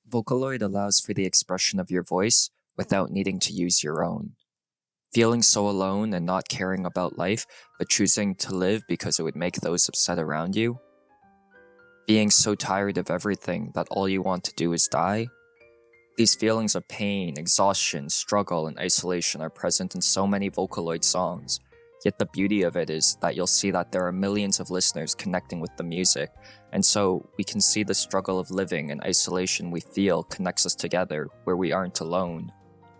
Vocaloid allows for the expression of your voice without needing to use your own. Feeling so alone and not caring about life, but choosing to live because it would make those upset around you. Being so tired of everything that all you want to do is die. These feelings of pain, exhaustion, struggle, and isolation are present in so many Vocaloid songs. Yet the beauty of it is that you'll see that there are millions of listeners connecting with the music, and so we can see the struggle of living and isolation we feel connects us together where we aren't alone.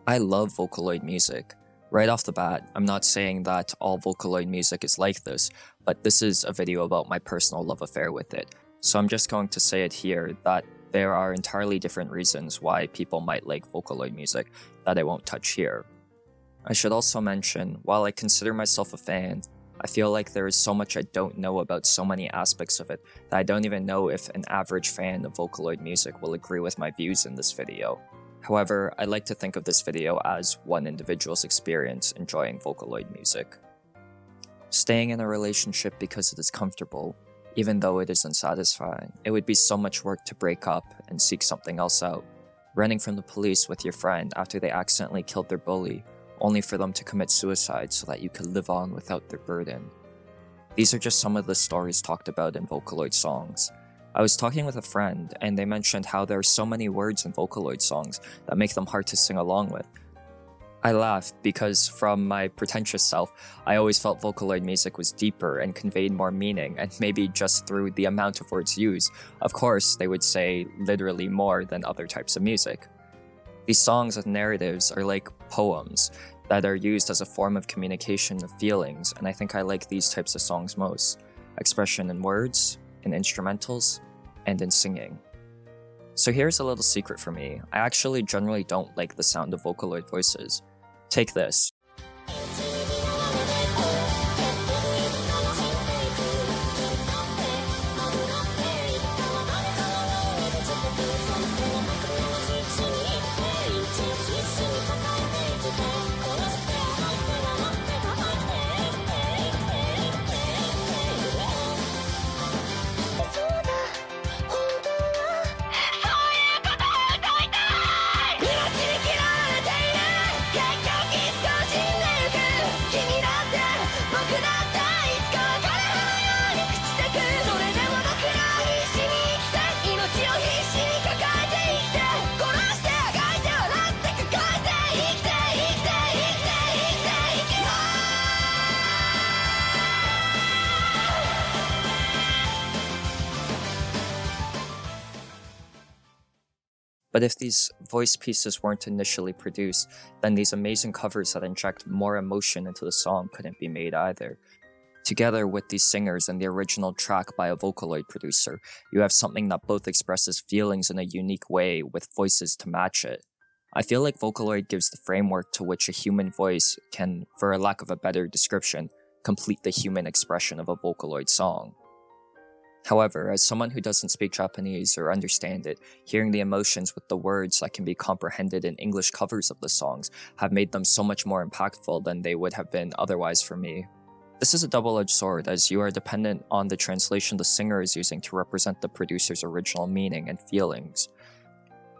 I love Vocaloid music. Right off the bat, I'm not saying that all Vocaloid music is like this, but this is a video about my personal love affair with it. So I'm just going to say it here that there are entirely different reasons why people might like Vocaloid music that I won't touch here. I should also mention, while I consider myself a fan, I feel like there is so much I don't know about so many aspects of it that I don't even know if an average fan of Vocaloid music will agree with my views in this video. However, I like to think of this video as one individual's experience enjoying Vocaloid music. Staying in a relationship because it is comfortable, even though it is unsatisfying, it would be so much work to break up and seek something else out. Running from the police with your friend after they accidentally killed their bully, only for them to commit suicide so that you could live on without their burden. These are just some of the stories talked about in Vocaloid songs. I was talking with a friend, and they mentioned how there are so many words in Vocaloid songs that make them hard to sing along with. I laughed because, from my pretentious self, I always felt Vocaloid music was deeper and conveyed more meaning, and maybe just through the amount of words used. Of course, they would say literally more than other types of music. These songs and narratives are like poems that are used as a form of communication of feelings, and I think I like these types of songs most. Expression in words, in instrumentals, and in singing. So here's a little secret for me. I actually generally don't like the sound of Vocaloid voices. Take this. But if these voice pieces weren't initially produced, then these amazing covers that inject more emotion into the song couldn't be made either. Together with these singers and the original track by a Vocaloid producer, you have something that both expresses feelings in a unique way with voices to match it. I feel like Vocaloid gives the framework to which a human voice can, for a lack of a better description, complete the human expression of a Vocaloid song. However, as someone who doesn't speak Japanese or understand it, hearing the emotions with the words that can be comprehended in English covers of the songs have made them so much more impactful than they would have been otherwise for me. This is a double-edged sword, as you are dependent on the translation the singer is using to represent the producer's original meaning and feelings.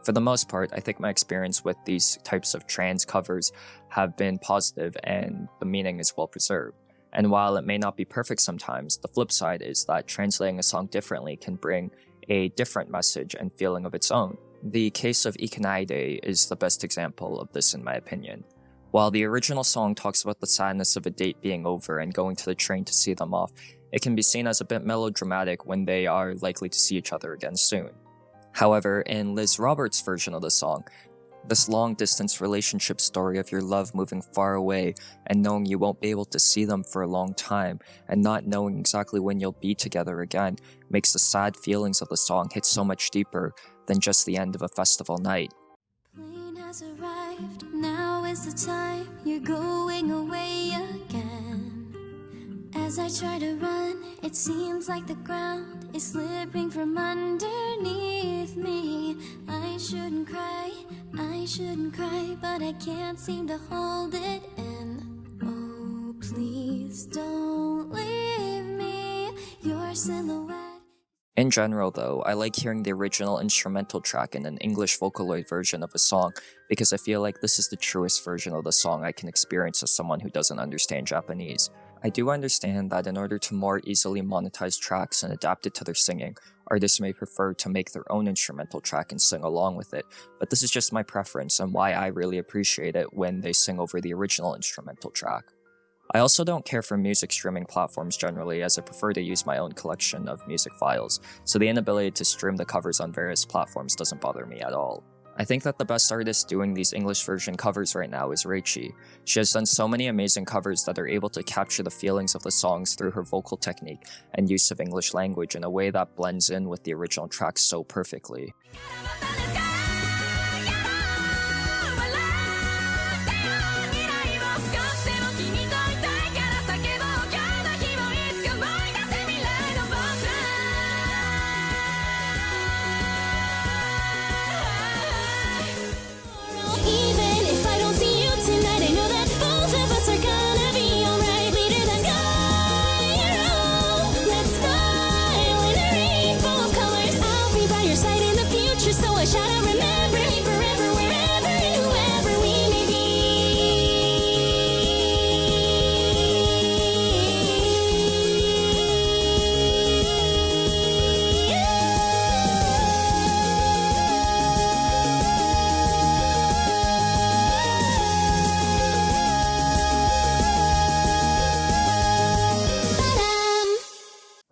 For the most part, I think my experience with these types of trans covers have been positive and the meaning is well preserved. And while it may not be perfect sometimes, the flip side is that translating a song differently can bring a different message and feeling of its own. The case of Ikanaide is the best example of this in my opinion. While the original song talks about the sadness of a date being over and going to the train to see them off, it can be seen as a bit melodramatic when they are likely to see each other again soon. However, in Liz Roberts' version of the song, this long-distance relationship story of your love moving far away and knowing you won't be able to see them for a long time and not knowing exactly when you'll be together again makes the sad feelings of the song hit so much deeper than just the end of a festival night. Plane has arrived, now is the time you're going away again. As I try to run, it seems like the ground is slipping from underneath me. I shouldn't cry, but I can't seem to hold it in. Oh, please don't leave me, your silhouette. In general though, I like hearing the original instrumental track in an English Vocaloid version of a song because I feel like this is the truest version of the song I can experience as someone who doesn't understand Japanese. I do understand that in order to more easily monetize tracks and adapt it to their singing, artists may prefer to make their own instrumental track and sing along with it, but this is just my preference and why I really appreciate it when they sing over the original instrumental track. I also don't care for music streaming platforms generally, as I prefer to use my own collection of music files, so the inability to stream the covers on various platforms doesn't bother me at all. I think that the best artist doing these English version covers right now is Reichi. She has done so many amazing covers that are able to capture the feelings of the songs through her vocal technique and use of English language in a way that blends in with the original tracks so perfectly.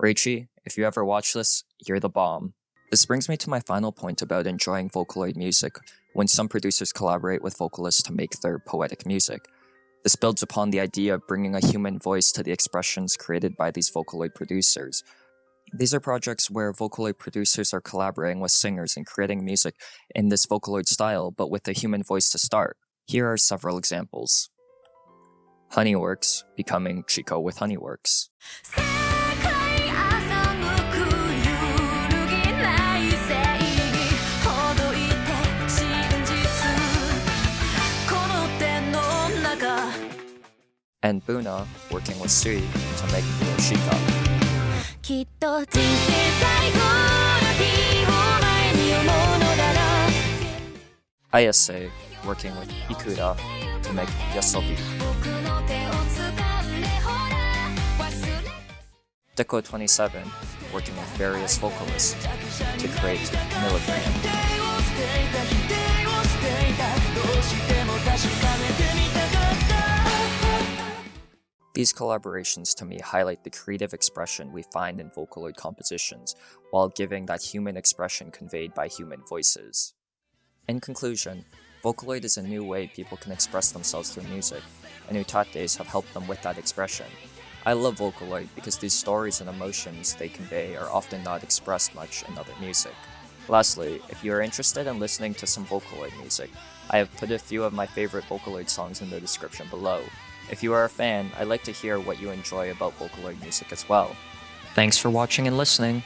Reichi, if you ever watch this, you're the bomb. This brings me to my final point about enjoying Vocaloid music when some producers collaborate with vocalists to make their poetic music. This builds upon the idea of bringing a human voice to the expressions created by these Vocaloid producers. These are projects where Vocaloid producers are collaborating with singers and creating music in this Vocaloid style, but with a human voice to start. Here are several examples. Honeyworks becoming Chico with Honeyworks. And Buna working with Sui to make Yoshika. Ayase working with Ikura to make Yasobi. DECO 27 working with various vocalists to create Milligram. These collaborations to me highlight the creative expression we find in Vocaloid compositions, while giving that human expression conveyed by human voices. In conclusion, Vocaloid is a new way people can express themselves through music, and utates have helped them with that expression. I love Vocaloid because these stories and emotions they convey are often not expressed much in other music. Lastly, if you are interested in listening to some Vocaloid music, I have put a few of my favorite Vocaloid songs in the description below. If you are a fan, I'd like to hear what you enjoy about Vocaloid music as well. Thanks for watching and listening!